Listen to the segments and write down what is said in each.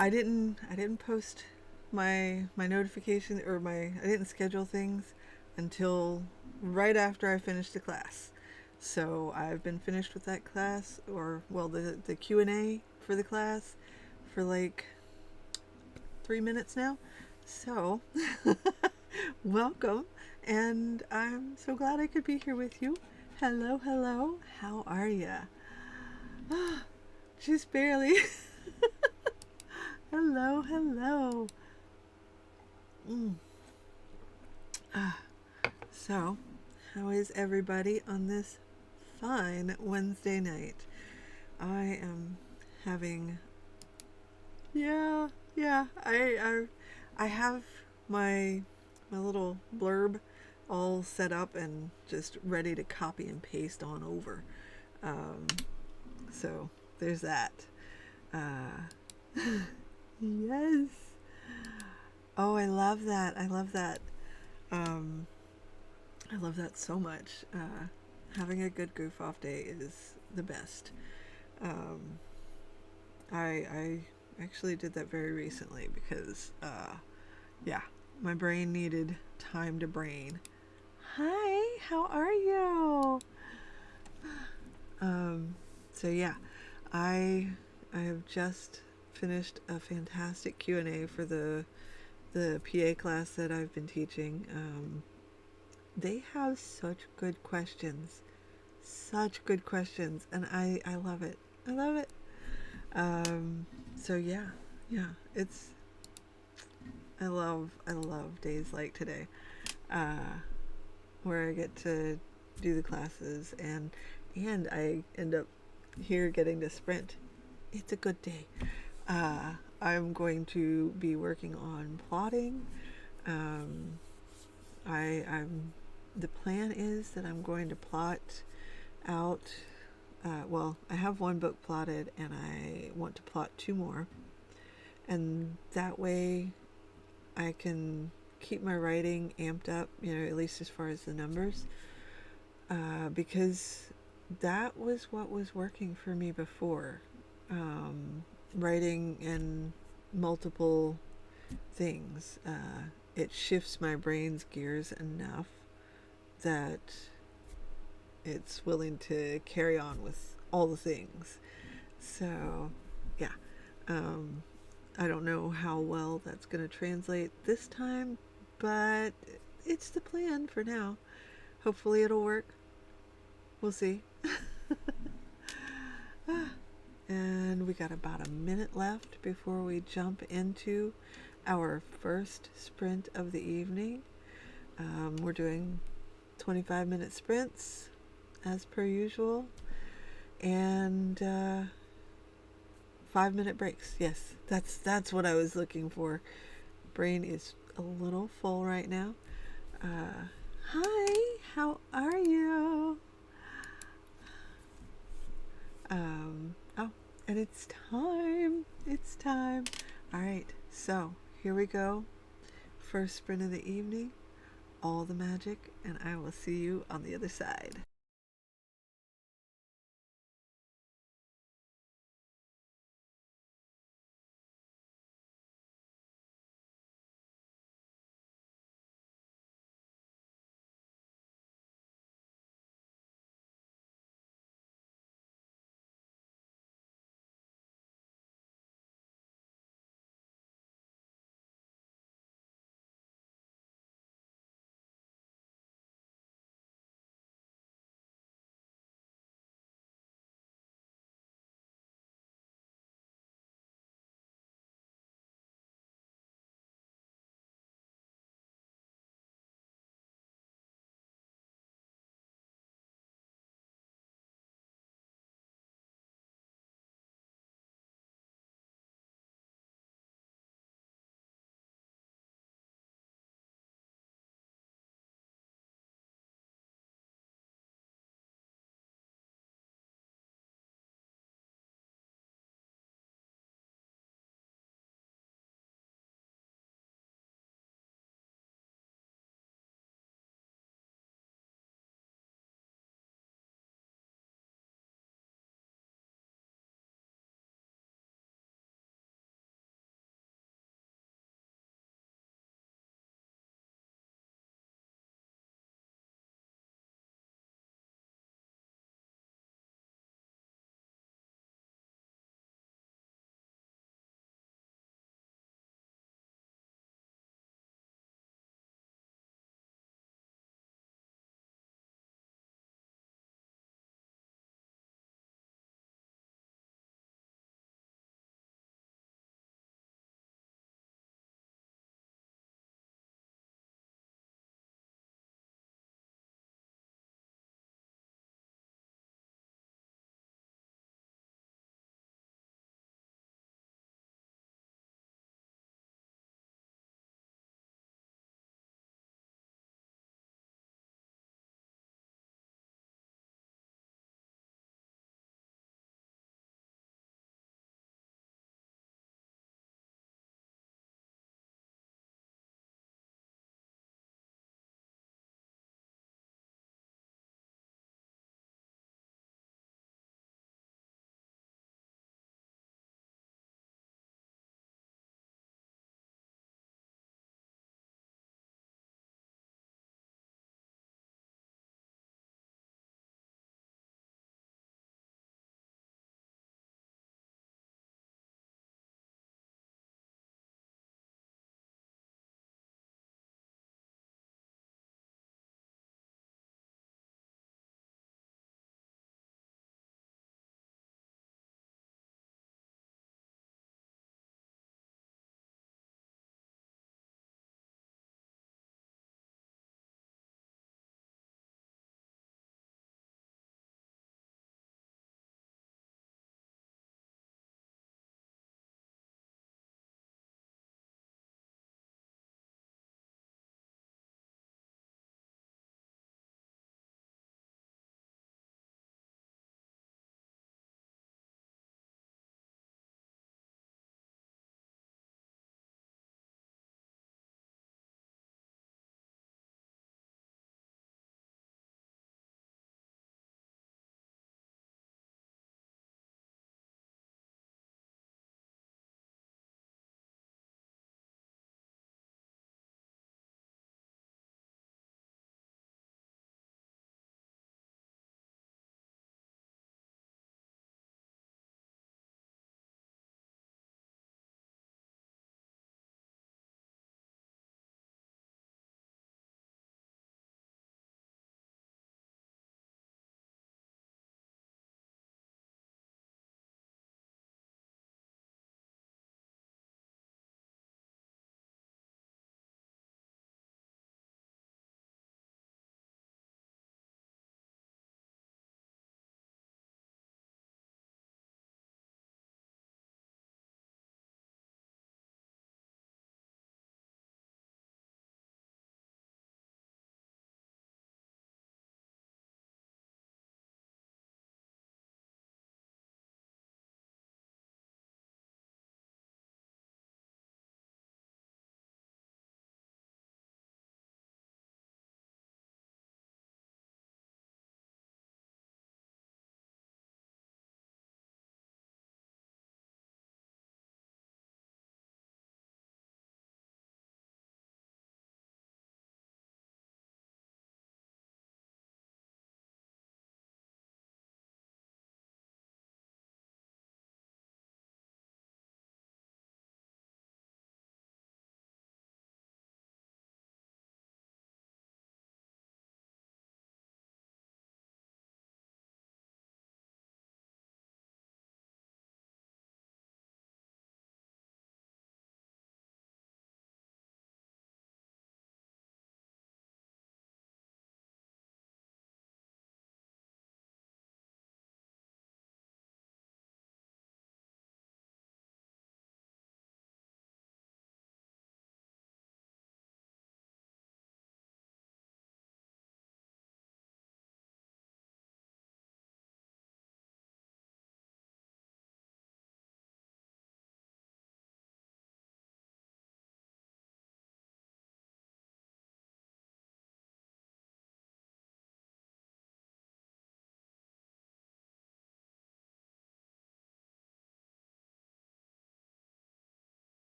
I didn't post my notification, or I didn't schedule things until right after I finished the class. So I've been finished with that class, or well, the Q&A for the class, for like 3 minutes now. So welcome, and I'm so glad I could be here with you. Hello, hello. How are ya? Just barely. Hello, hello. Mm. So, how is everybody on this fine Wednesday night? I am having, yeah, yeah. I have my little blurb all set up and just ready to copy and paste on over. Um, so there's that. Yes. Oh, I love that. I love that. Um, I love that so much. Having a good goof off day is the best. Um, I actually did that very recently because, yeah, my brain needed time to brain. Hi, how are you? Um, so yeah, I I have just finished a fantastic Q&A for the PA class that I've been teaching. They have such good questions, such good questions, and I love it. I love it. So yeah, yeah, it's I love days like today, uh, where I get to do the classes, and I end up here getting to sprint. It's a good day. I'm going to be working on plotting. Um, I'm the plan is that I'm going to plot out. Well, I have one book plotted, and I want to plot two more, and that way I can keep my writing amped up. At least as far as the numbers, because that was what was working for me before. Writing in multiple things. It shifts my brain's gears enough that it's willing to carry on with all the things. So, yeah. Um, I don't know how well that's going to translate this time, but it's the plan for now. Hopefully, it'll work. We'll see. And we got about a minute left before we jump into our first sprint of the evening. We're doing 25-minute sprints as per usual, and 5-minute breaks. Yes, that's what I was looking for. Brain is a little full right now. Hi, how are you? Oh, and it's time. It's time. All right, so here we go. First sprint of the evening, all the magic, and I will see you on the other side.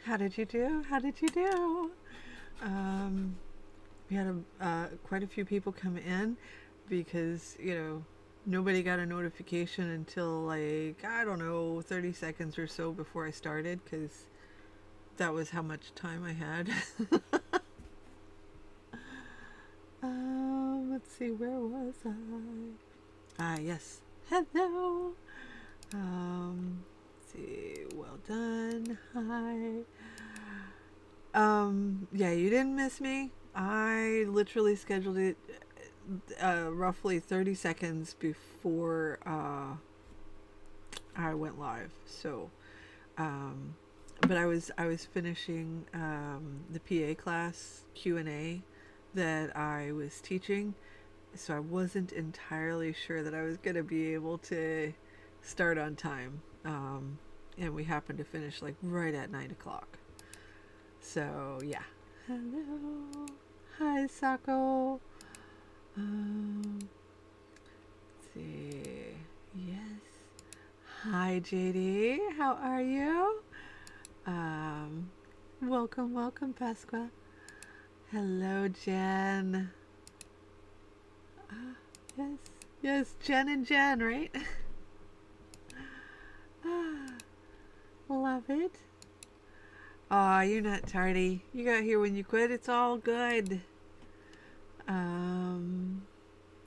How did you do? How did you do? We had quite a few people come in because, nobody got a notification until like, I don't know, 30 seconds or so before I started, because that was how much time I had. Let's see, where was I? Ah, yes. Hello. Let's see, well done. Hi. Yeah, you didn't miss me. I literally scheduled it roughly 30 seconds before I went live. So, but I was finishing the PA class Q&A that I was teaching, so I wasn't entirely sure that I was going to be able to start on time. And we happened to finish like right at 9 o'clock. So yeah. Hello. Hi, Sako. Let's see. Yes. Hi, JD. How are you? Welcome, Pasqua. Hello, Jen. Yes, Jen and Jen, right? Love it. Aw, you're not tardy. You got here when you quit. It's all good.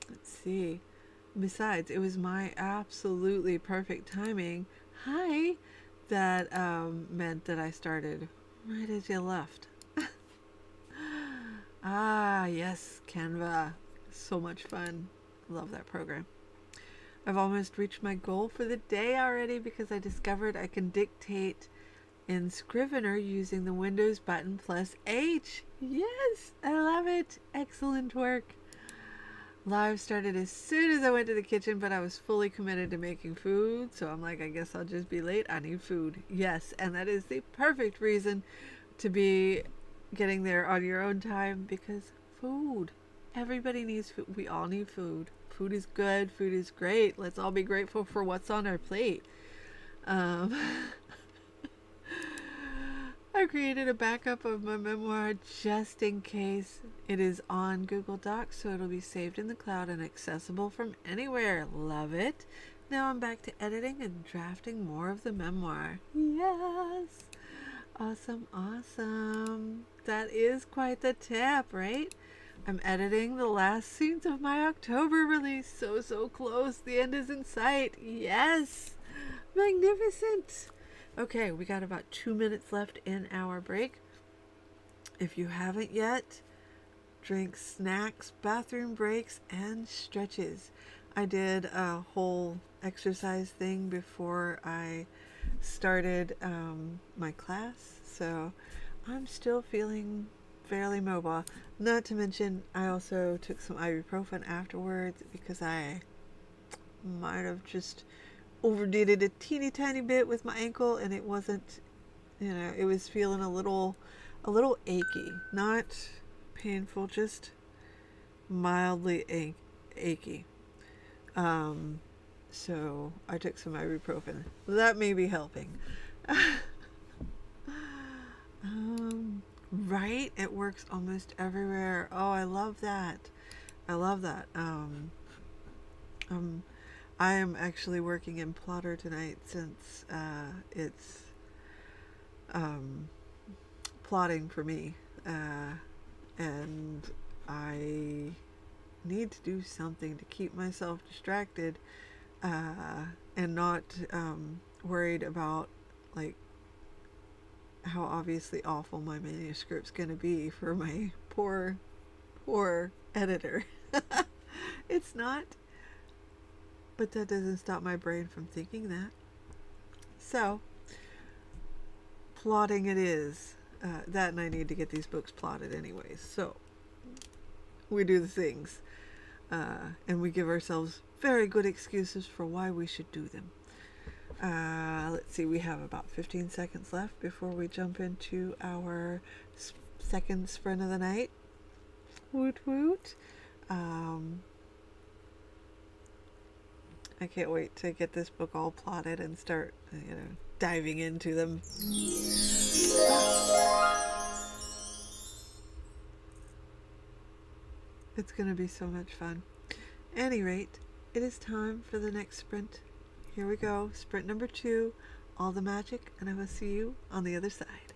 Let's see. Besides, it was my absolutely perfect timing. Hi. That meant that I started right as you left. Ah, yes, Canva. So much fun. Love that program. I've almost reached my goal for the day already because I discovered I can dictate in Scrivener using the Windows button plus H. Yes, I love it. Excellent work. Live started as soon as I went to the kitchen, but I was fully committed to making food, so I'm like, I guess I'll just be late. I need food. Yes, and that is the perfect reason to be getting there on your own time, because food. Everybody needs food. We all need food. Food is good. Food is great. Let's all be grateful for what's on our plate. I created a backup of my memoir just in case. It is on Google Docs, so it'll be saved in the cloud and accessible from anywhere. Love it. Now I'm back to editing and drafting more of the memoir. Yes. Awesome. That is quite the tip, right? I'm editing the last scenes of my October release. So close. The end is in sight. Yes. Magnificent. Okay, we got about 2 minutes left in our break. If you haven't yet, drink snacks, bathroom breaks, and stretches. I did a whole exercise thing before I started my class, so I'm still feeling fairly mobile. Not to mention, I also took some ibuprofen afterwards because I might have just overdid it a teeny tiny bit with my ankle, and it wasn't, it was feeling a little achy, not painful, just mildly achy. So I took some ibuprofen. That may be helping. Right? It works almost everywhere. Oh, I love that. I am actually working in Plotter tonight since it's plotting for me, and I need to do something to keep myself distracted and not worried about like how obviously awful my manuscript's going to be for my poor editor. It's not, but that doesn't stop my brain from thinking that. So plotting it is. That, and I need to get these books plotted anyways. So we do the things, and we give ourselves very good excuses for why we should do them. Let's see, we have about 15 seconds left before we jump into our second sprint of the night. Woot woot. I can't wait to get this book all plotted and start, diving into them. It's going to be so much fun. Any rate, it is time for the next sprint. Here we go, sprint number 2, all the magic, and I will see you on the other side.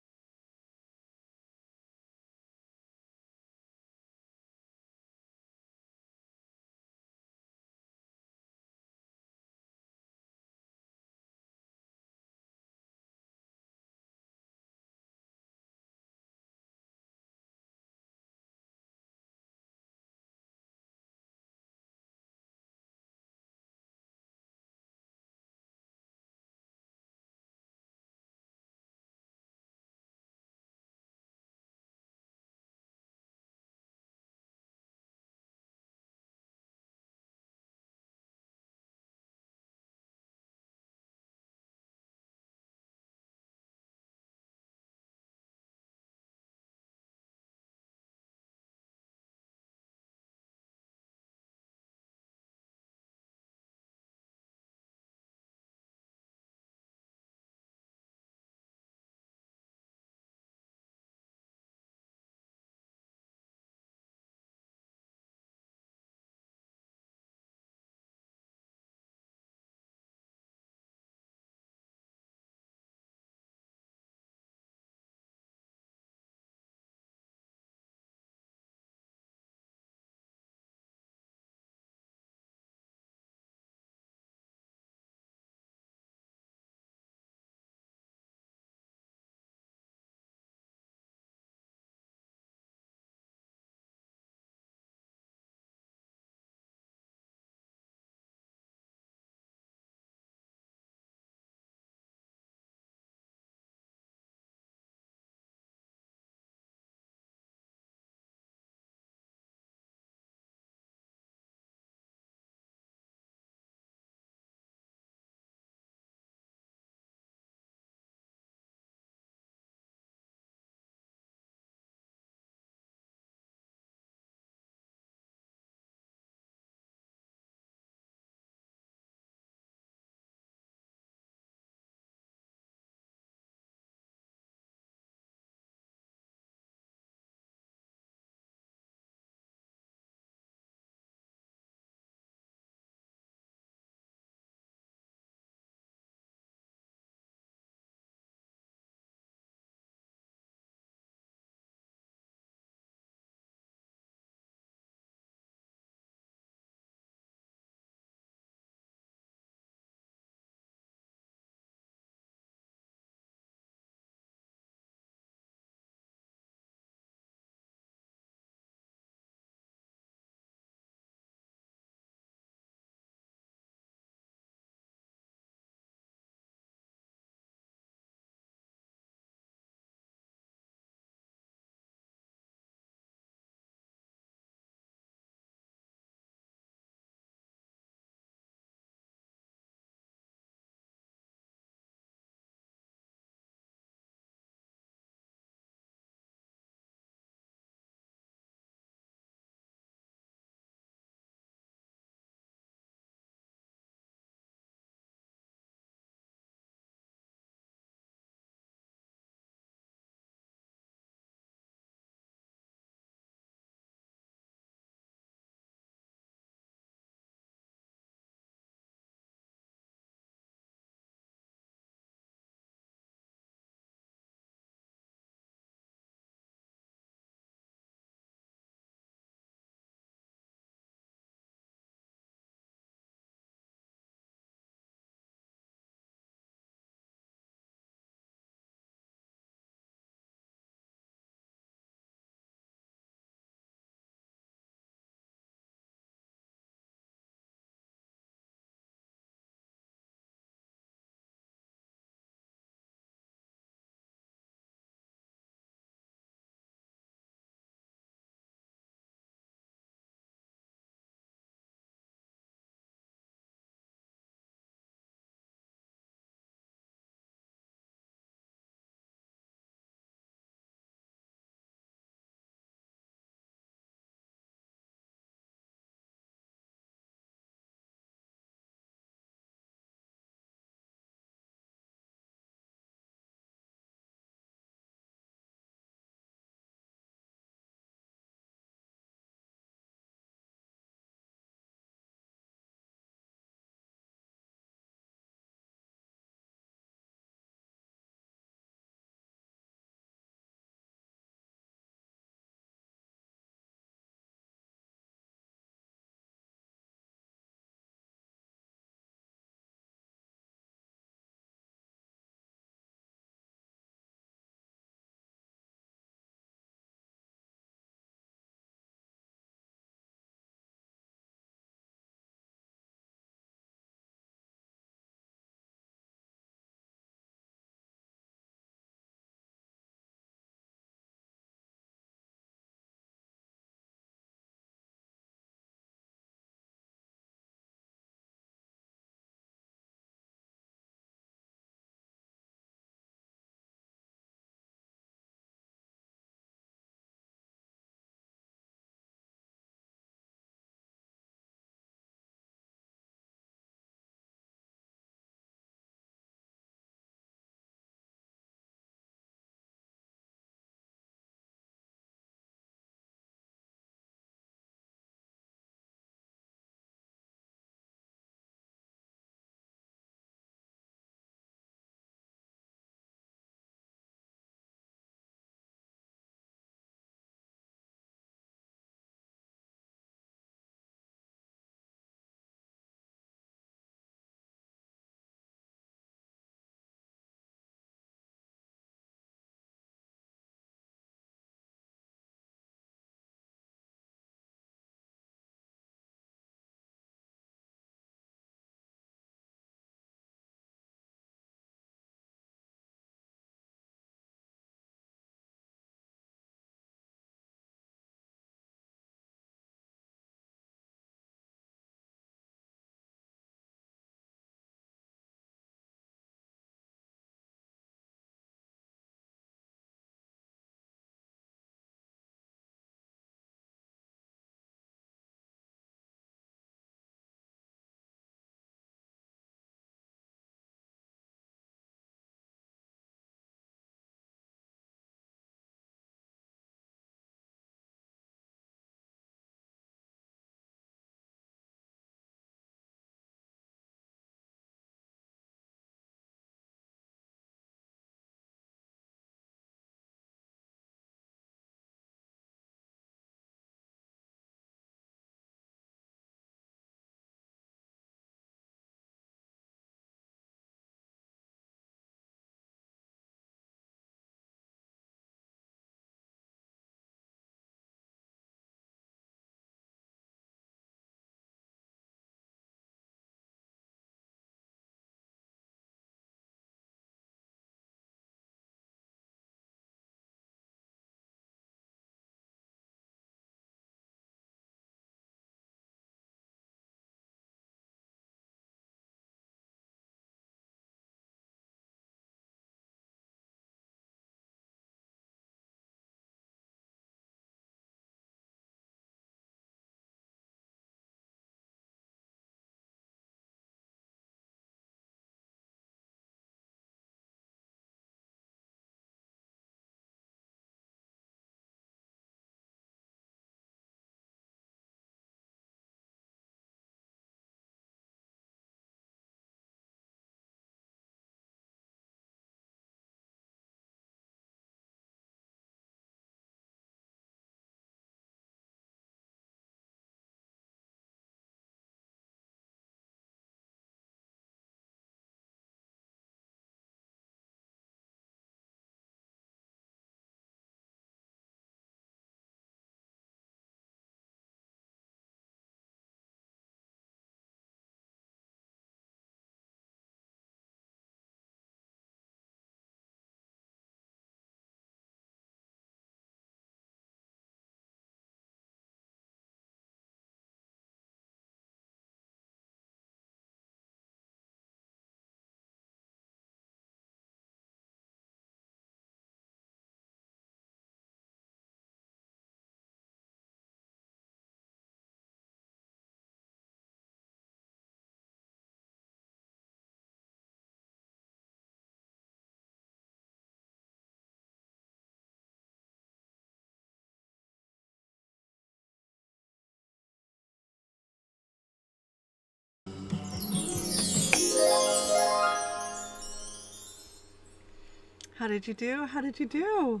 How did you do? How did you do?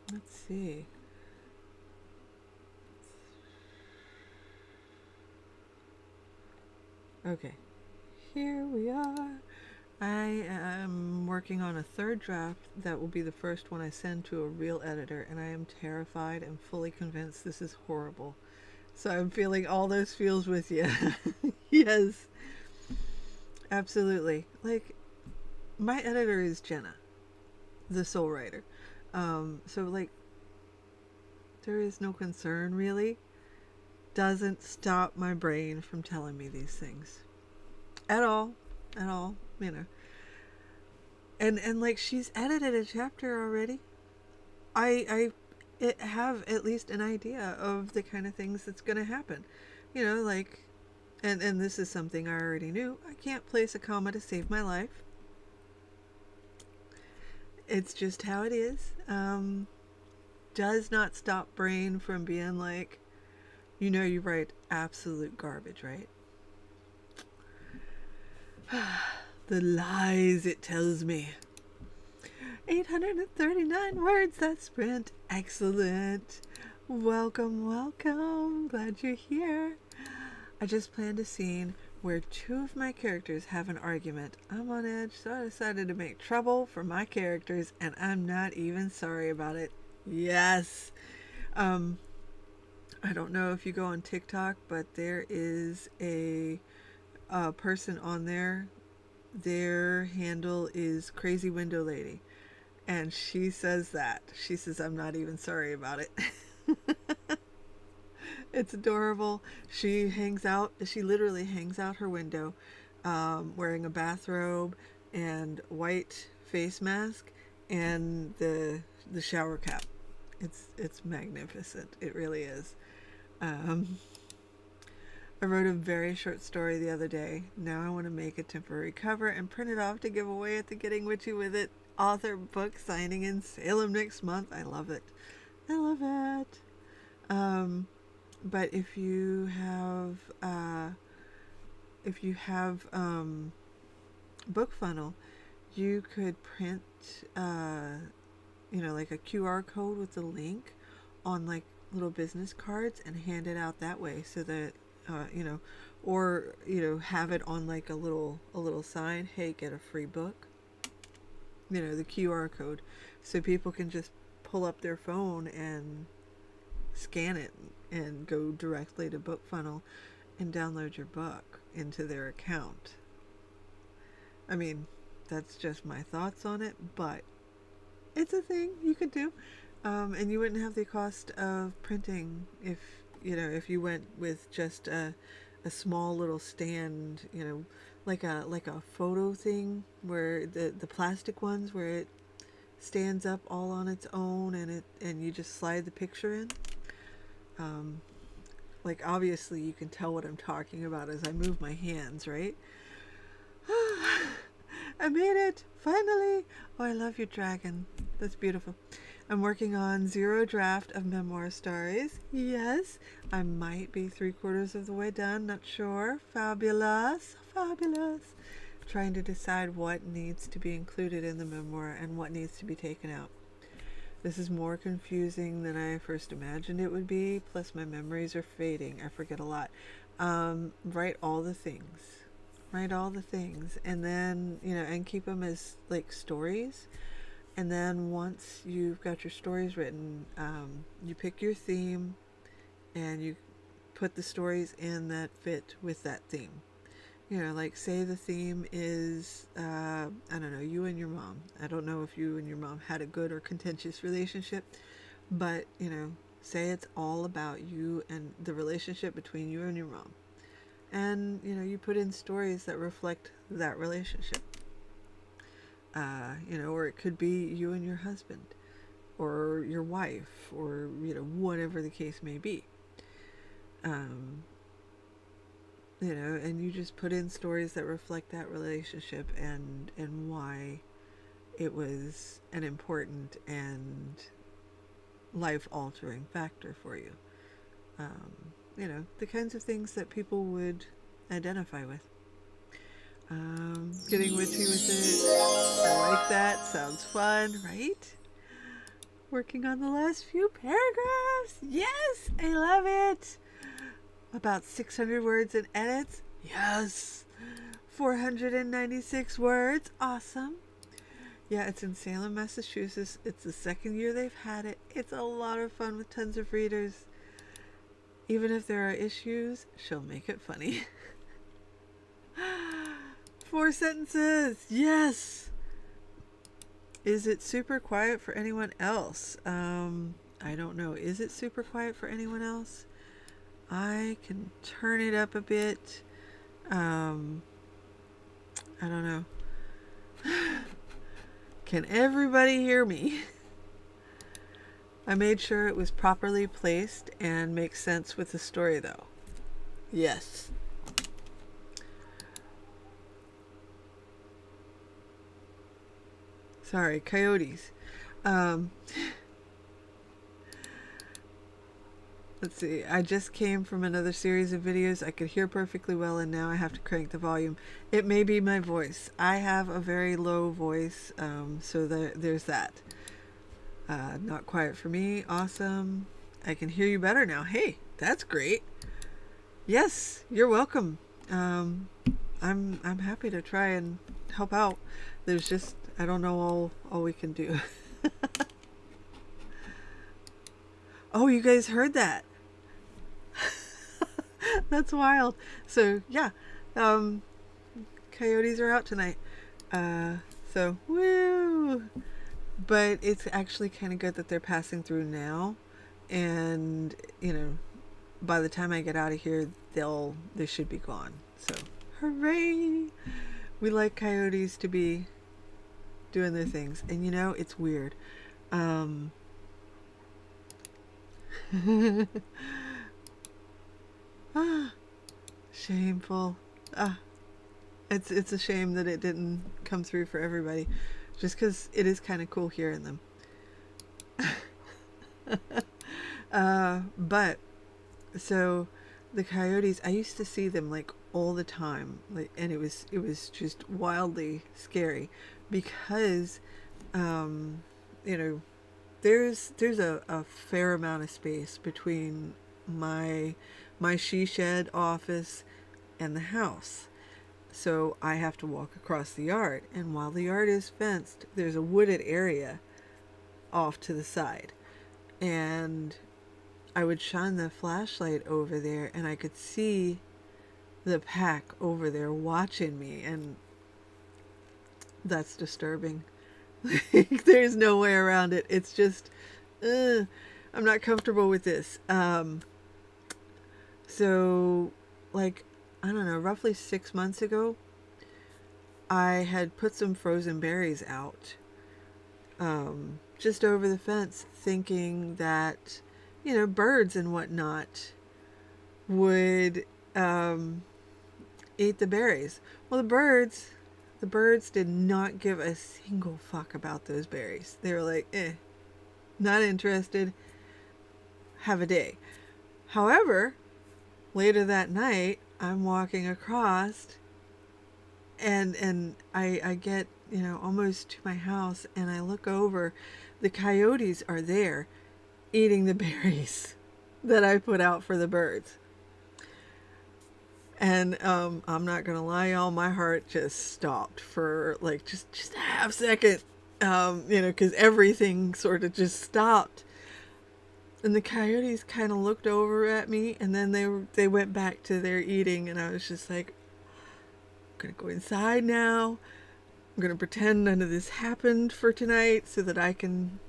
Let's see. Okay, here we are. I am working on a third draft that will be the first one I send to a real editor, and I am terrified and fully convinced this is horrible. So I'm feeling all those feels with you. Yes, absolutely. Like, my editor is Jenna, the soul writer. So, like, there is no concern, really. Doesn't stop my brain from telling me these things. At all. At all, you know. And like, she's edited a chapter already. I have at least an idea of the kind of things that's going to happen. You know, like, and this is something I already knew. I can't place a comma to save my life. It's just how it is. Does not stop brain from being like, you know, you write absolute garbage, right? The lies it tells me. 839 words, that sprint. Excellent. Welcome, welcome. Glad you're here. I just planned a scene where two of my characters have an argument. I'm on edge, so I decided to make trouble for my characters, and I'm not even sorry about it. Yes. I don't know if you go on TikTok, but there is a person on there. Their handle is Crazy Window Lady. And she says that. She says, I'm not even sorry about it. It's adorable. She literally hangs out her window, wearing a bathrobe and white face mask and the shower cap. It's magnificent. It really is. I wrote a very short story the other day. Now I want to make a temporary cover and print it off to give away at the Getting Witchy With It author book signing in Salem next month. I love it. I love it. But if you have Book Funnel, you could print like a QR code with a link on like little business cards and hand it out that way, so that or have it on like a little sign, hey, get a free book, the QR code, so people can just pull up their phone and scan it and go directly to BookFunnel and download your book into their account. I mean, that's just my thoughts on it, but it's a thing you could do. And you wouldn't have the cost of printing if you went with just a small little stand, like a photo thing, where the plastic ones where it stands up all on its own and you just slide the picture in. Like, obviously you can tell what I'm talking about as I move my hands, right? I made it! Finally! Oh, I love your dragon. That's beautiful. I'm working on 0 draft of memoir stories. Yes, I might be 3/4 of the way done, not sure. Fabulous, fabulous. Trying to decide what needs to be included in the memoir and what needs to be taken out. This is more confusing than I first imagined it would be, plus my memories are fading. I forget a lot. Write all the things. Write all the things, and then, and keep them as like stories. And then once you've got your stories written, you pick your theme and you put the stories in that fit with that theme. Like, say the theme is, I don't know, you and your mom. I don't know if you and your mom had a good or contentious relationship, but, say it's all about you and the relationship between you and your mom. And, you put in stories that reflect that relationship. Or it could be you and your husband, or your wife, or, whatever the case may be. And you just put in stories that reflect that relationship and why it was an important and life-altering factor for you. The kinds of things that people would identify with. Getting witchy with it. I like that. Sounds fun, right? Working on the last few paragraphs. Yes, I love it. About 600 words and edits. Yes. 496 words. Awesome. Yeah, it's in Salem, Massachusetts. It's the second year they've had it. It's a lot of fun with tons of readers. Even if there are issues, she'll make it funny. 4 sentences. Yes. Is it super quiet for anyone else? I don't know. Is it super quiet for anyone else? I can turn it up a bit. I don't know. Can everybody hear me? I made sure it was properly placed and makes sense with the story, though. Yes. Sorry, coyotes. Let's see. I just came from another series of videos. I could hear perfectly well, and now I have to crank the volume. It may be my voice. I have a very low voice, so there's that. Not quiet for me. Awesome. I can hear you better now. Hey, that's great. Yes, you're welcome. I'm happy to try and help out. There's just, I don't know all we can do. Oh, you guys heard that? That's wild. So yeah, coyotes are out tonight. So woo! But it's actually kind of good that they're passing through now, and you know, by the time I get out of here, they should be gone. So hooray! We like coyotes to be doing their things, and you know, it's weird. Shameful. It's a shame that it didn't come through for everybody, just because it is kind of cool hearing them. But so the coyotes, I used to see them like all the time, like, and it was just wildly scary because you know, there's a fair amount of space between my she shed office and the house. So I have to walk across the yard, and while the yard is fenced, there's a wooded area off to the side, and I would shine the flashlight over there, and I could see the pack over there watching me, and that's disturbing. There's no way around it. It's just I'm not comfortable with this. So like, I don't know, roughly 6 months ago, I had put some frozen berries out just over the fence, thinking that, you know, birds and whatnot would eat the berries. Well, the birds did not give a single fuck about those berries. They were like, not interested. Have a day. However, later that night, I'm walking across, and I get, you know, almost to my house, and I look over. The coyotes are there eating the berries that I put out for the birds. And I'm not gonna lie, y'all, my heart just stopped for like just a half second, you know, because everything sort of just stopped. And the coyotes kind of looked over at me, and then they went back to their eating, and I was just like, I'm gonna go inside now. I'm gonna pretend none of this happened for tonight so that I can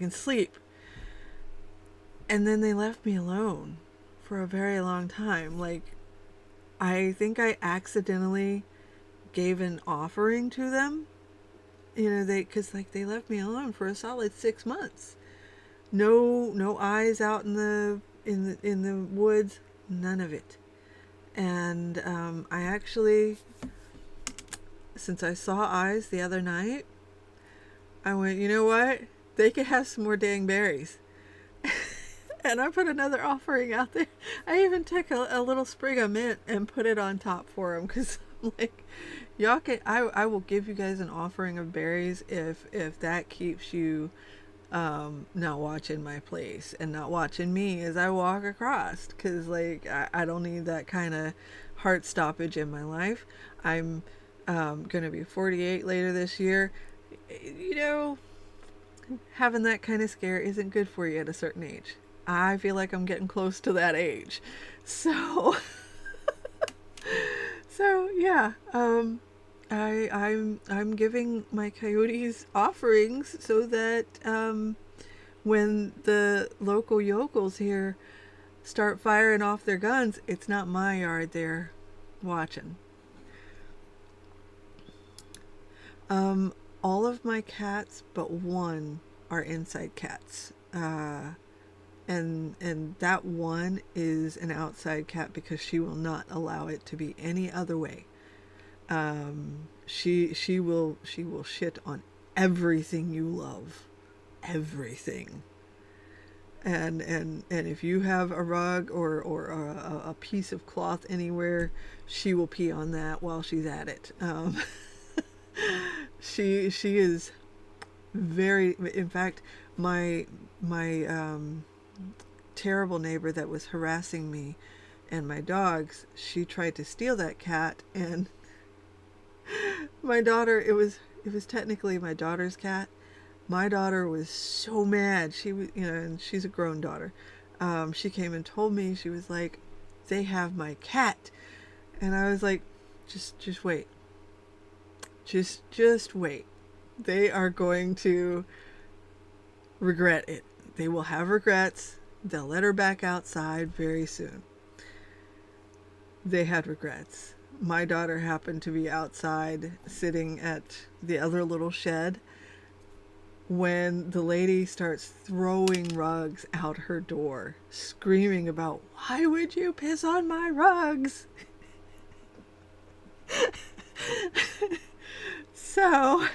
sleep. And then they left me alone for a very long time. Like, I think I accidentally gave an offering to them. You know, because like they left me alone for a solid 6 months. No eyes out in the woods, none of it. And I actually, since I saw eyes the other night, I went, you know what? They could have some more dang berries. And I put another offering out there. I even took a little sprig of mint and put it on top for them, because Like, y'all can, I will give you guys an offering of berries if that keeps you not watching my place and not watching me as I walk across, because like I don't need that kind of heart stoppage in my life. I'm gonna be 48 later this year. You know, having that kind of scare isn't good for you at a certain age. I feel like I'm getting close to that age. So so yeah, I'm giving my coyotes offerings so that when the local yokels here start firing off their guns, it's not my yard they're watching. Um, all of my cats but one are inside cats. And that one is an outside cat because she will not allow it to be any other way. She will shit on everything you love, everything. And if you have a rug or a piece of cloth anywhere, she will pee on that while she's at it. She is very. In fact, my terrible neighbor that was harassing me and my dogs, she tried to steal that cat, and my daughter, it was technically my daughter's cat. My daughter was so mad. She was, and she's a grown daughter. She came and told me, she was like, "They have my cat," and I was like, "Just wait. Just wait. They are going to regret it. They will have regrets. They'll let her back outside very soon." They had regrets. My daughter happened to be outside sitting at the other little shed when the lady starts throwing rugs out her door, screaming about, "Why would you piss on my rugs?" So,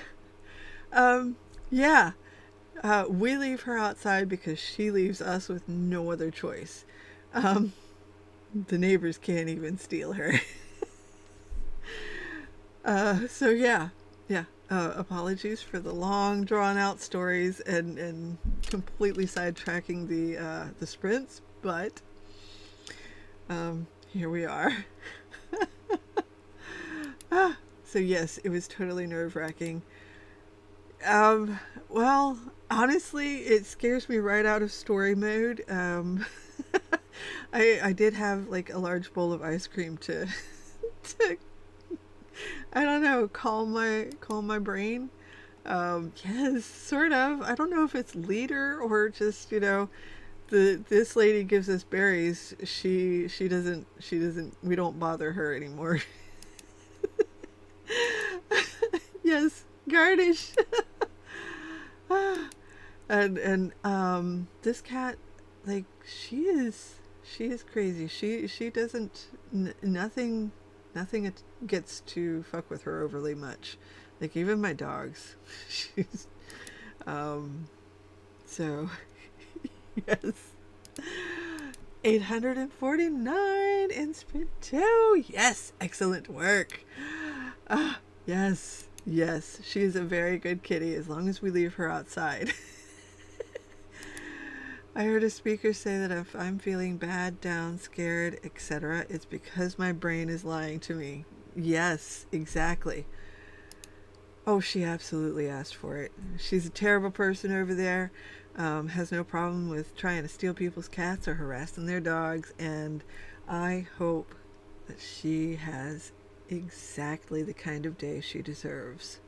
yeah, we leave her outside because she leaves us with no other choice. Um, the neighbors can't even steal her. So yeah, yeah. Apologies for the long, drawn-out stories and completely sidetracking the sprints, but here we are. So yes, it was totally nerve-wracking. Well, honestly, it scares me right out of story mode. I did have like a large bowl of ice cream to to I don't know, calm my brain. Yes, sort of. I don't know if it's leader or just, this lady gives us berries. She doesn't we don't bother her anymore. Yes, garnish. And this cat, like, she is crazy. She doesn't nothing gets to fuck with her overly much. Like, even my dogs. She's so yes. 849 in sprint 2. Yes, excellent work. Yes, yes. She's a very good kitty as long as we leave her outside. I heard a speaker say that if I'm feeling bad, down, scared, etc., it's because my brain is lying to me. Yes, exactly. Oh, she absolutely asked for it. She's a terrible person over there. Has no problem with trying to steal people's cats or harassing their dogs, and I hope that she has exactly the kind of day she deserves.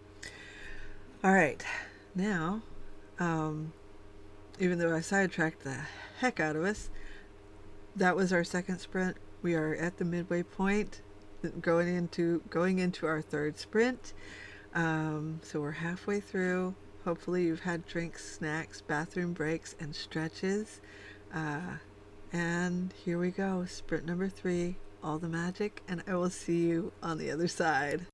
All right, now, even though I sidetracked the heck out of us, that was our second sprint. We are at the midway point, going into our third sprint. So we're halfway through. Hopefully you've had drinks, snacks, bathroom breaks, and stretches. And here we go, sprint number 3, all the magic, and I will see you on the other side.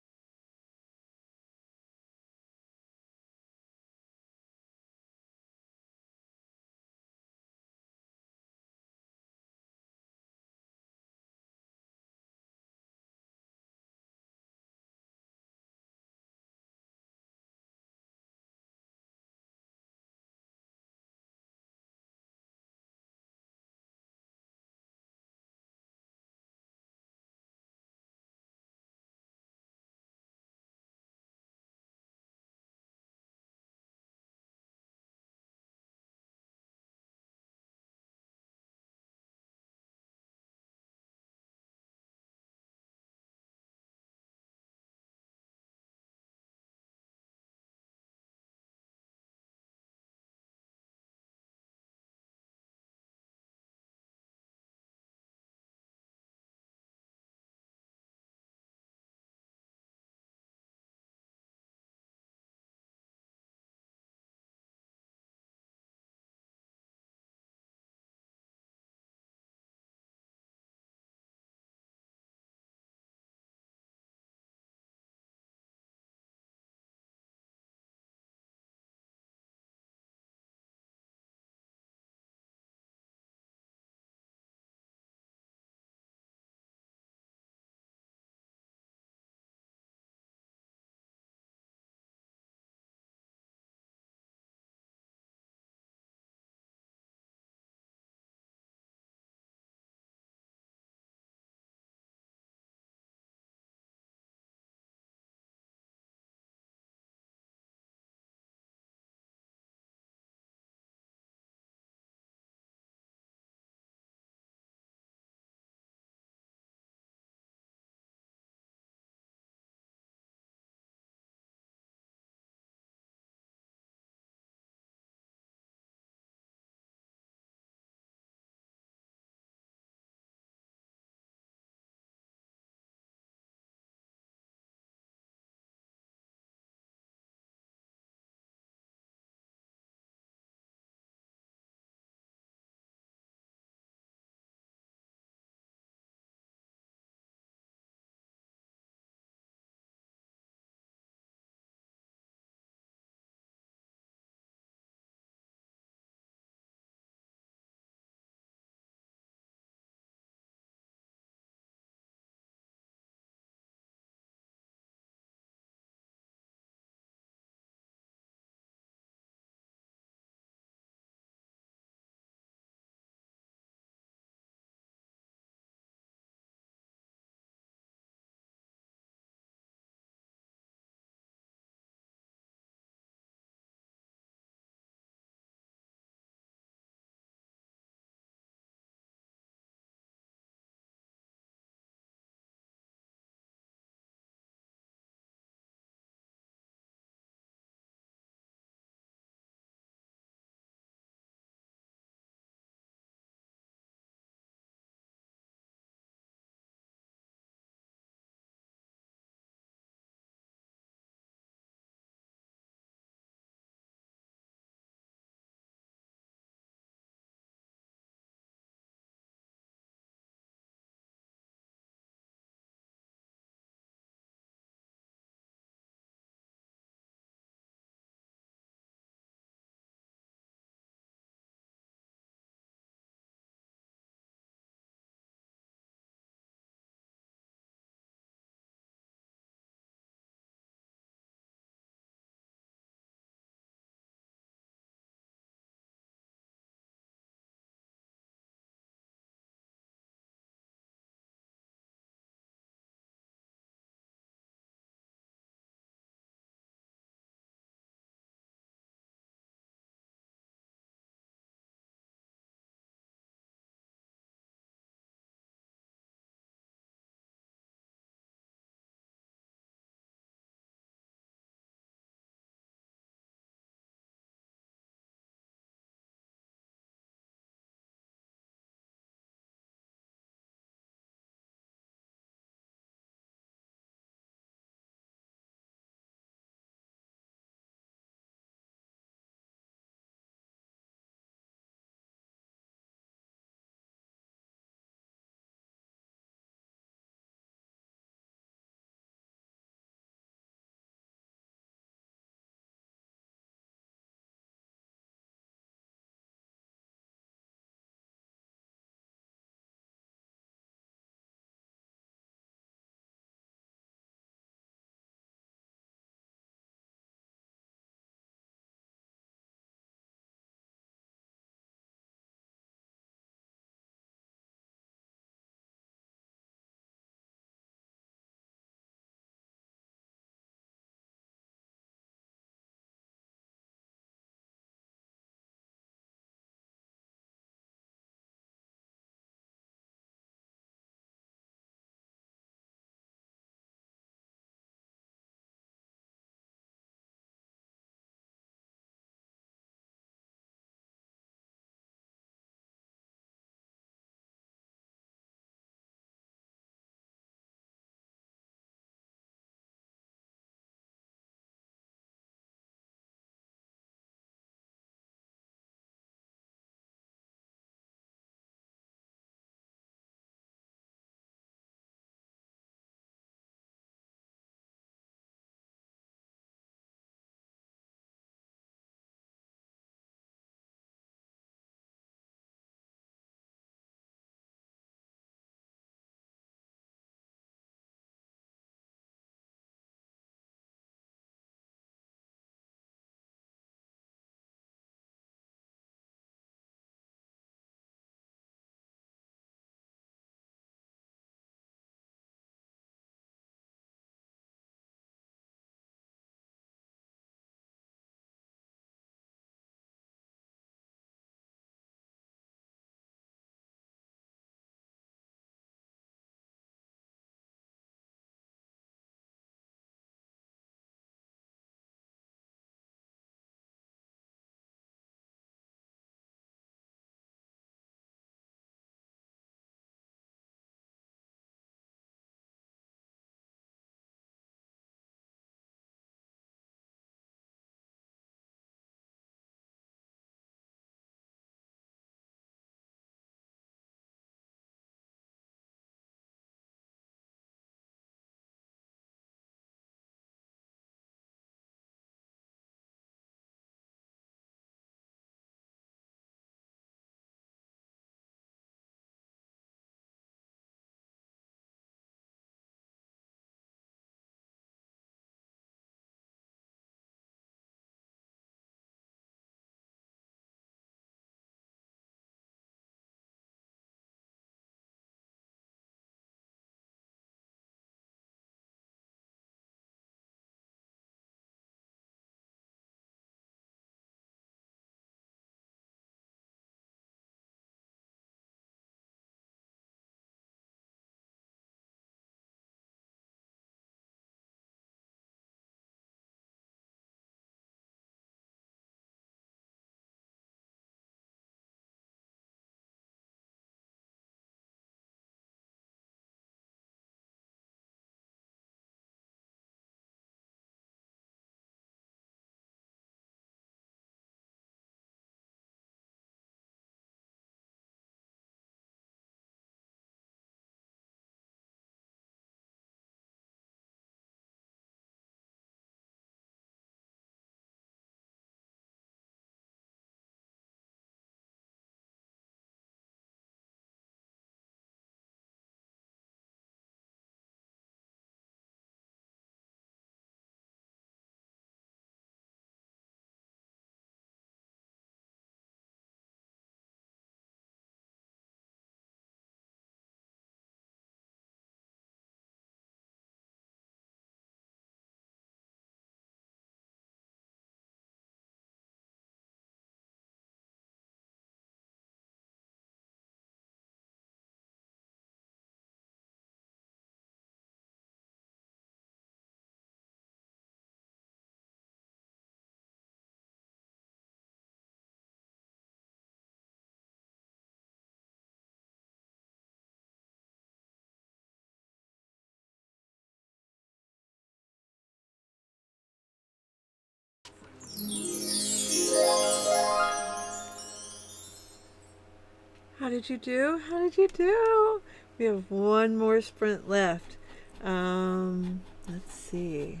did you do? How did you do? We have one more sprint left. Let's see.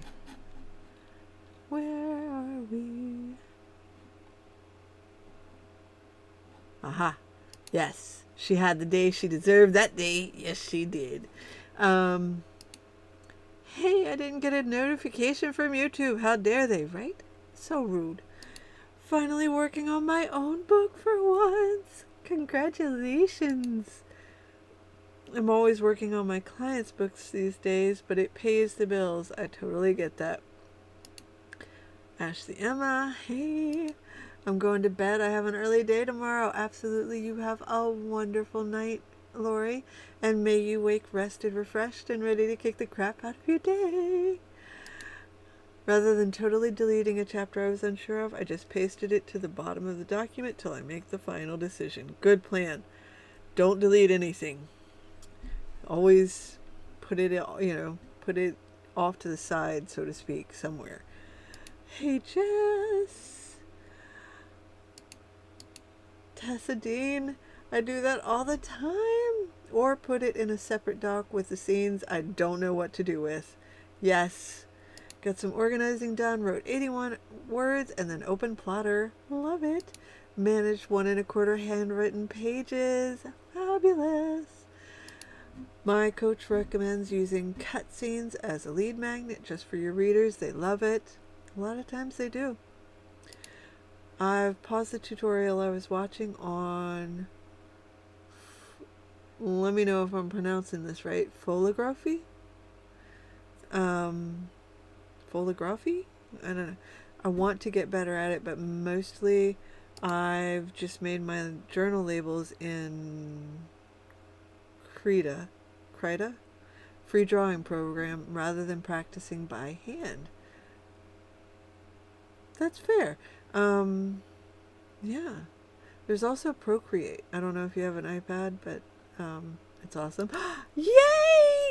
Where are we? Aha. Yes. She had the day she deserved that day. Yes, she did. Hey, I didn't get a notification from YouTube. How dare they, right? So rude. Finally working on my own book for once. Congratulations. I'm always working on my clients' books these days, but it pays the bills. I totally get that. Ashley Emma, hey. I'm going to bed. I have an early day tomorrow. Absolutely. You have a wonderful night, Lori. And may you wake rested, refreshed, and ready to kick the crap out of your day. Rather than totally deleting a chapter I was unsure of, I just pasted it to the bottom of the document till I make the final decision. Good plan. Don't delete anything. Always put it, put it off to the side, so to speak, somewhere. Hey, Jess. Tessa Dean, I do that all the time. Or put it in a separate doc with the scenes I don't know what to do with. Yes. Got some organizing done. Wrote 81 words and then open plotter. Love it. Managed 1 1/4 handwritten pages. Fabulous. My coach recommends using cutscenes as a lead magnet just for your readers. They love it. A lot of times they do. I've paused the tutorial I was watching on, let me know if I'm pronouncing this right, photography? Photography? I don't know. I want to get better at it, but mostly I've just made my journal labels in Krita, free drawing program, rather than practicing by hand. That's fair. Yeah. There's also Procreate. I don't know if you have an iPad, but it's awesome. Yay!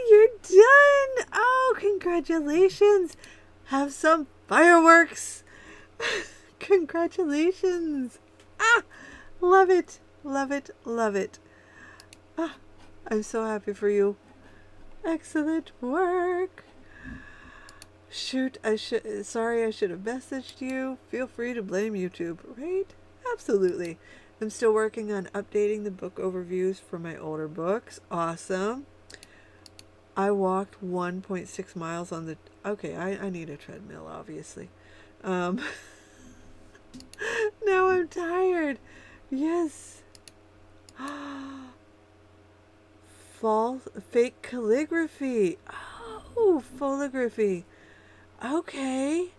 You're done! Oh, congratulations! Have some fireworks! Congratulations! Ah! Love it! Love it! Love it! Ah! I'm so happy for you. Excellent work! Shoot, sorry I should have messaged you. Feel free to blame YouTube, right? Absolutely. I'm still working on updating the book overviews for my older books. Awesome. I walked 1.6 miles on the... Okay, I need a treadmill, obviously. Now I'm tired. Yes. Fake calligraphy. Oh, photography. Okay.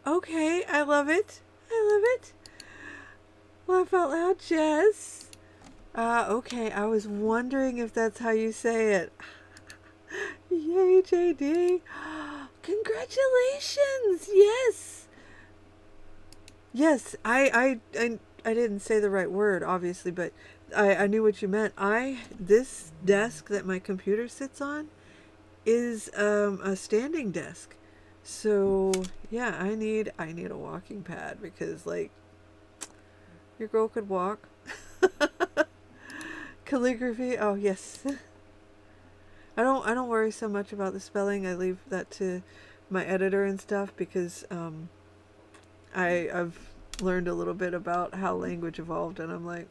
Okay, I love it. I love it. Laugh out loud, Jess. Okay, I was wondering if that's how you say it. Yay, JD. Congratulations. Yes. Yes, I didn't say the right word, obviously, but I knew what you meant. This desk that my computer sits on is a standing desk. So yeah, I need a walking pad because like your girl could walk. Calligraphy. Oh yes. I don't worry so much about the spelling. I leave that to my editor and stuff because I've learned a little bit about how language evolved, and I'm like,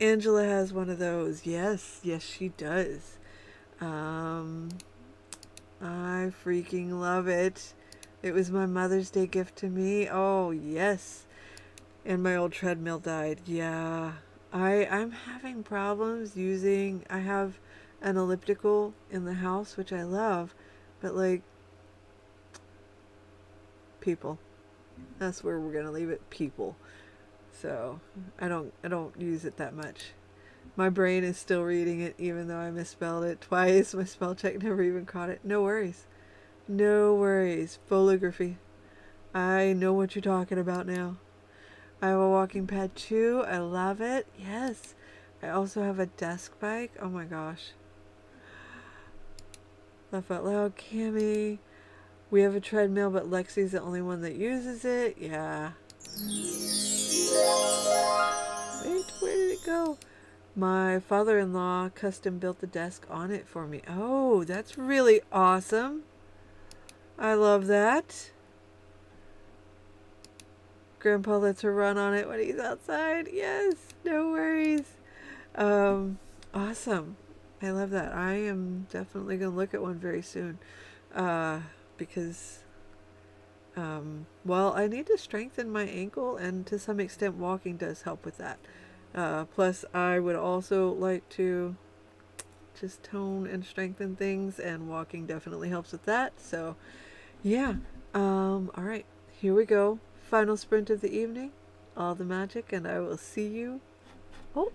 Angela has one of those. Yes, she does. I freaking love it. It was my Mother's Day gift to me. Oh, yes. And my old treadmill died. Yeah. I'm having problems using... I have an elliptical in the house, which I love. But, like... people. That's where we're going to leave it. People. So, I don't use it that much. My brain is still reading it, even though I misspelled it twice. My spell check never even caught it. No worries. No worries. Photography. I know what you're talking about now. I have a walking pad too. I love it. Yes. I also have a desk bike. Oh my gosh. Laugh out loud, Cammy. We have a treadmill, but Lexi's the only one that uses it. Yeah. Where did it go? My father-in-law custom built the desk on it for me. Oh, that's really awesome. I love that. Grandpa lets her run on it when he's outside. Yes, no worries. Awesome. I love that. I am definitely going to look at one very soon. Because, well, I need to strengthen my ankle, and to some extent walking does help with that. Plus, I would also like to just tone and strengthen things, and walking definitely helps with that. So, yeah. All right. Here we go. Final sprint of the evening. All the magic, and I will see you. Oh,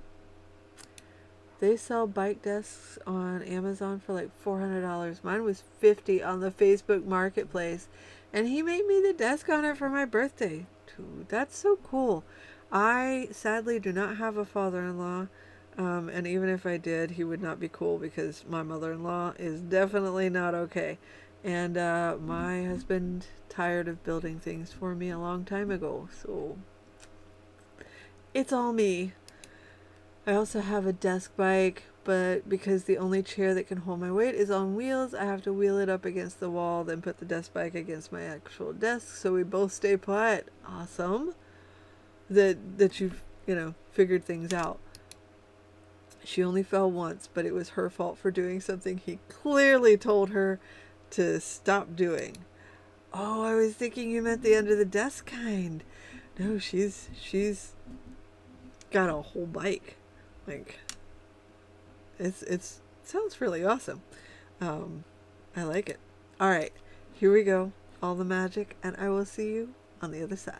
they sell bike desks on Amazon for like $400. Mine was $50 on the Facebook Marketplace, and he made me the desk on it for my birthday. Dude, that's so cool. I sadly do not have a father-in-law, and even if I did, he would not be cool because my mother-in-law is definitely not okay. And my husband tired of building things for me a long time ago, so it's all me. I also have a desk bike, but because the only chair that can hold my weight is on wheels, I have to wheel it up against the wall, then put the desk bike against my actual desk, so we both stay put. Awesome. That you've, figured things out. She only fell once, but it was her fault for doing something he clearly told her to stop doing. Oh, I was thinking you meant the under the desk kind. No, she's got a whole bike. Like, it's sounds really awesome. I like it. All right, here we go. All the magic, and I will see you on the other side.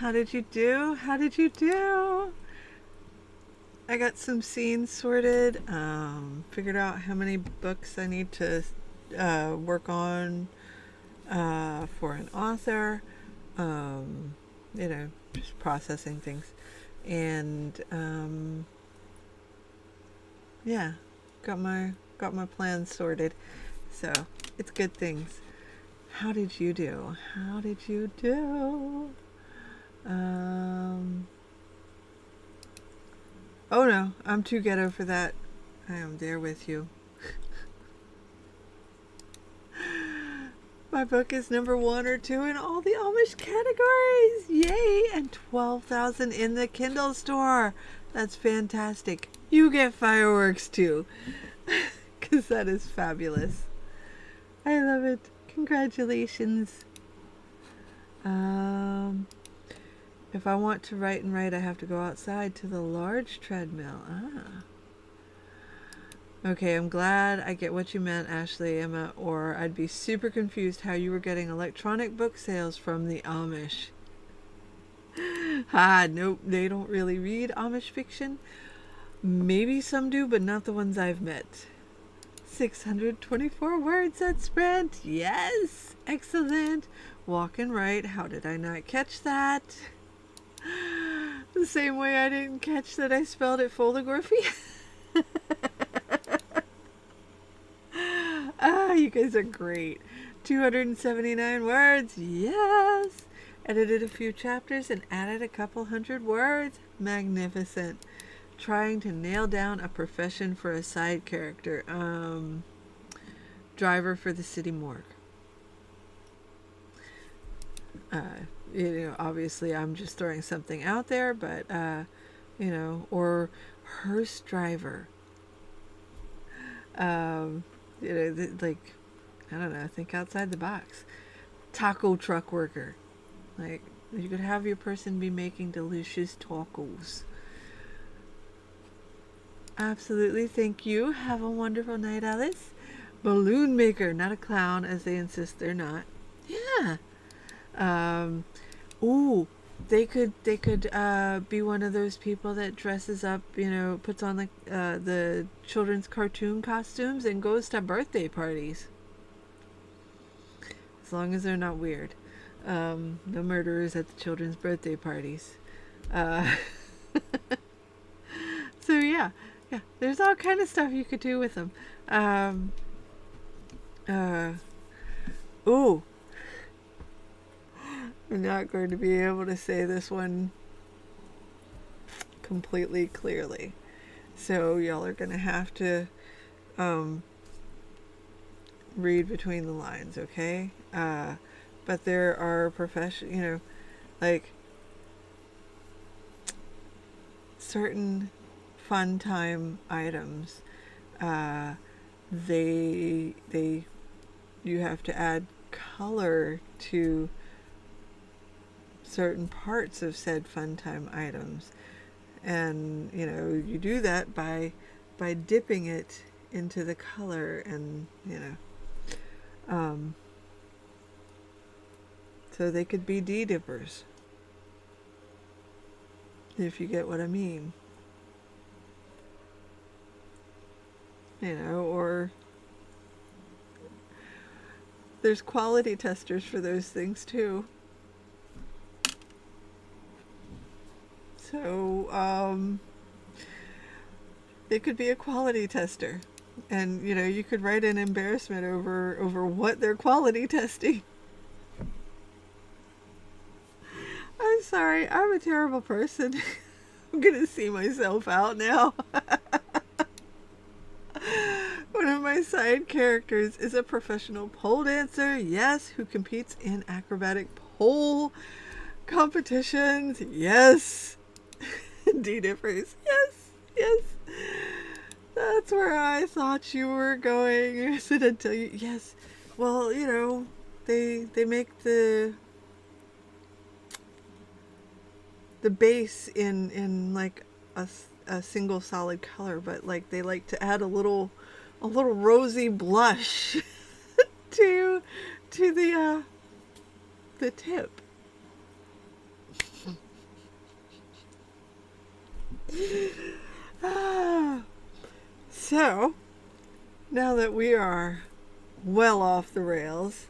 How did you do? How did you do? I got some scenes sorted. Figured out how many books I need to work on for an author. You know, just processing things. And yeah, got my plans sorted. So it's good things. How did you do? How did you do? Oh no, I'm too ghetto for that. I am there with you. My book is number 1 or 2 in all the Amish categories. Yay! And 12,000 in the Kindle store. That's fantastic. You get fireworks too. Because that is fabulous. I love it. Congratulations. If I want to write and write, I have to go outside to the large treadmill. Okay, I'm glad I get what you meant, Ashley, Emma, or I'd be super confused how you were getting electronic book sales from the Amish. Nope, they don't really read Amish fiction. Maybe some do, but not the ones I've met. 624 words at sprint. Yes, excellent. Walk and write. How did I not catch that? The same way I didn't catch that I spelled it photography. You guys are great. 279 words. Yes. Edited a few chapters and added a couple hundred words. Magnificent. Trying to nail down a profession for a side character. Driver for the city morgue. You know, obviously I'm just throwing something out there, but you know, or hearse driver. You know, like, I don't know, think outside the box. Taco truck worker. Like, you could have your person be making delicious tacos. Absolutely, thank you. Have a wonderful night, Alice. Balloon maker, not a clown, as they insist they're not. Yeah. Ooh, they could be one of those people that dresses up, you know, puts on like the children's cartoon costumes and goes to birthday parties. As long as they're not weird. No murderers at the children's birthday parties. So yeah, there's all kind of stuff you could do with them. Ooh. I'm not going to be able to say this one completely clearly. So y'all are going to have to read between the lines, okay? But there are you know, like certain fun time items. You have to add color to certain parts of said fun time items, and you know, you do that by dipping it into the color, and you know, so they could be de-dippers, if you get what I mean, you know. Or there's quality testers for those things too. So, it could be a quality tester, and you know, you could write an embarrassment over what they're quality testing. I'm sorry, I'm a terrible person. I'm gonna see myself out now. One of my side characters is a professional pole dancer, yes, who competes in acrobatic pole competitions, yes. De-dippers, yes. That's where I thought you were going. I said until you, yes. Well, you know, they make the base in like a single solid color, but like they like to add a little rosy blush to the tip. So, now that we are well off the rails,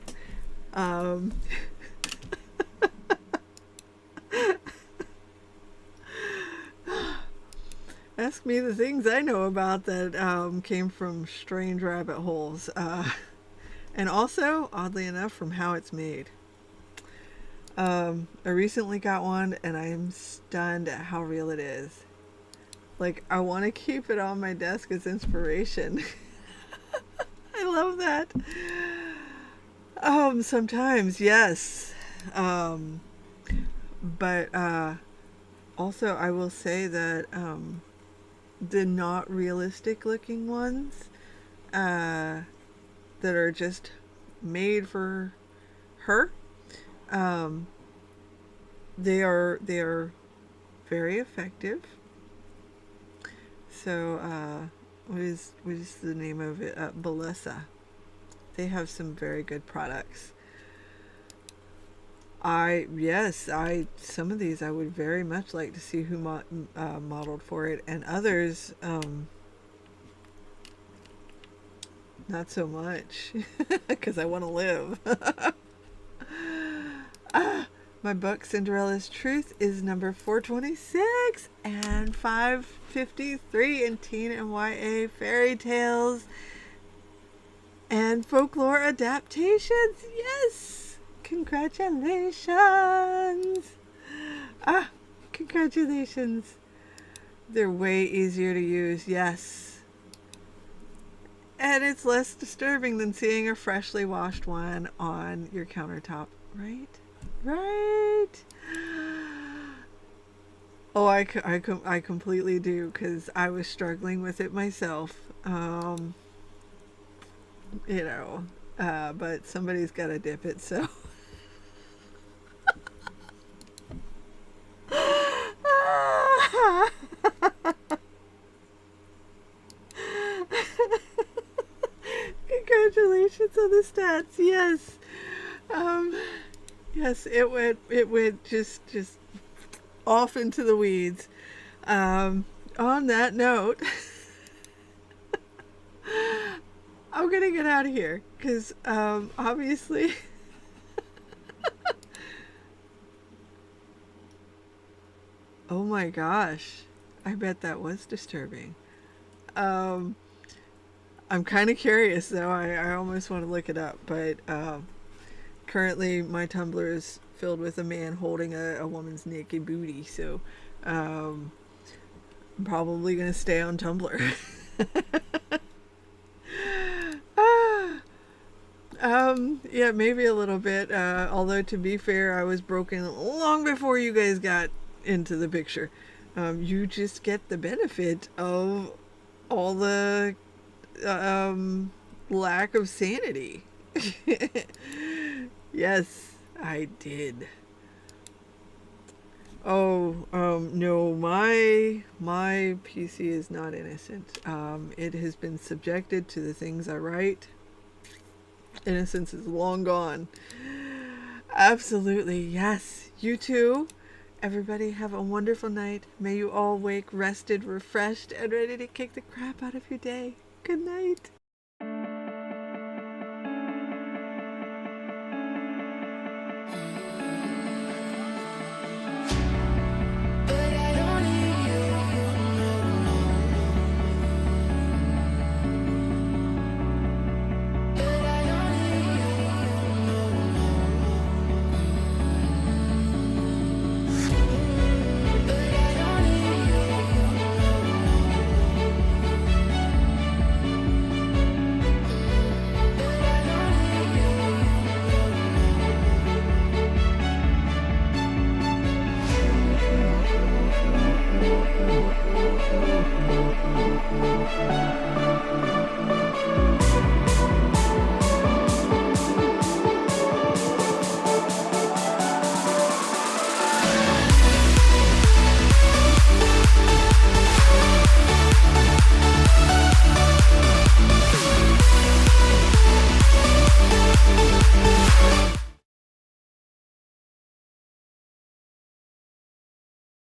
ask me the things I know about that came from strange rabbit holes. And also, oddly enough, from how it's made. I recently got one and I'm stunned at how real it is. Like, I want to keep it on my desk as inspiration. I love that. Sometimes, yes. But also I will say that the not realistic looking ones that are just made for her, they are very effective. So what is the name of it? Belessa. They have some very good products. Some of these I would very much like to see who modeled for it, and others not so much, because I want to live. My book, Cinderella's Truth, is number 426 and 553 in teen and YA fairy tales and folklore adaptations. Yes! Congratulations! Congratulations. They're way easier to use, yes. And it's less disturbing than seeing a freshly washed one on your countertop, right? Right. Oh, I completely do, because I was struggling with it myself. But somebody's got to dip it, so. Congratulations on the stats. Yes. Yes, it went just off into the weeds. On that note, I'm gonna get out of here because obviously oh my gosh, I bet that was disturbing. I'm kind of curious though. I almost want to look it up, but currently my Tumblr is filled with a man holding a woman's naked booty, so I'm probably gonna stay on Tumblr. Yeah, maybe a little bit, although to be fair, I was broken long before you guys got into the picture. You just get the benefit of all the lack of sanity. Yes, I did. Oh, no, my PC is not innocent. It has been subjected to the things I write. Innocence is long gone. Absolutely, yes. You too. Everybody have a wonderful night. May you all wake rested, refreshed, and ready to kick the crap out of your day. Good night.